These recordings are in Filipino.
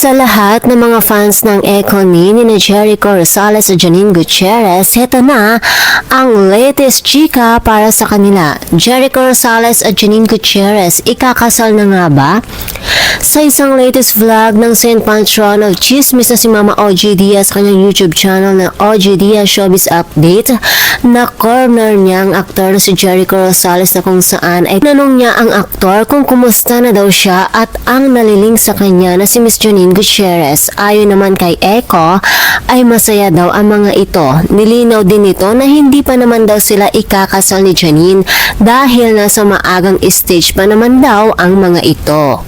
Sa lahat ng mga fans ng Econy ni Jericho Rosales at Janine Gutierrez, heto na ang latest chika para sa kanila. Jericho Rosales at Janine Gutierrez, ikakasal na nga ba? Sa isang latest vlog ng St. Patron of Chismis na si Mama OG Diaz, kanyang YouTube channel na OG Diaz Showbiz Update, na corner niya ang aktor na si Jericho Rosales na kung saan ay tanong niya ang aktor kung kumusta na daw siya at ang naliling sa kanya na si Miss Janine Gutierrez. Ayon naman kay Echo, ay masaya daw ang mga ito. Nilinaw din ito na hindi pa naman daw sila ikakasal ni Janine dahil nasa maagang stage pa naman daw ang mga ito.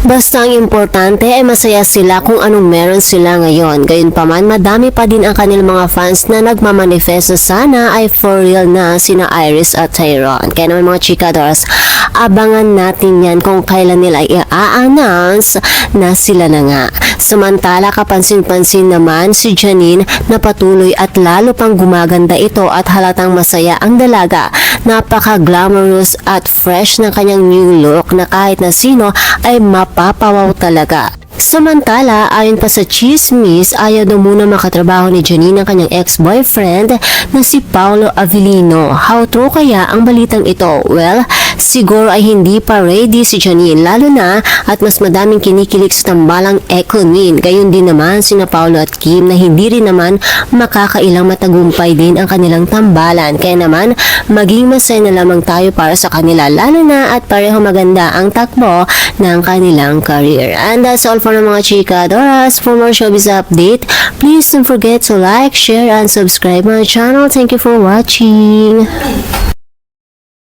Basta ang importante ay masaya sila kung anong meron sila ngayon. Gayunpaman, madami pa din ang kanilang mga fans na nagmamanifest na sana ay for real na sina Iris at Tyrone. Kaya naman mga chikadors, abangan natin yan kung kailan nila i-a-announce na sila na nga. Samantala, kapansin-pansin naman si Janine na patuloy at lalo pang gumaganda ito at halatang masaya ang dalaga. Napaka-glamorous at fresh ng kanyang new look na kahit na sino ay mapapawaw talaga. Samantala, ayon pa sa chismis, ayaw daw muna makatrabaho ni Janine ang kanyang ex-boyfriend na si Paolo Avellino. How true kaya ang balitang ito? Well, siguro ay hindi pa ready si Janine, lalo na at mas madaming kinikilig sa tambalang Econy. Gayon din naman sina Paolo at Kim na hindi rin naman makakailang matagumpay din ang kanilang tambalan. Kaya naman, maging masaya na lamang tayo para sa kanila, lalo na at pareho maganda ang takbo ng kanilang career. And that's all for mga chikadoras. For more showbiz update, please don't forget to like, share, and subscribe my channel. Thank you for watching.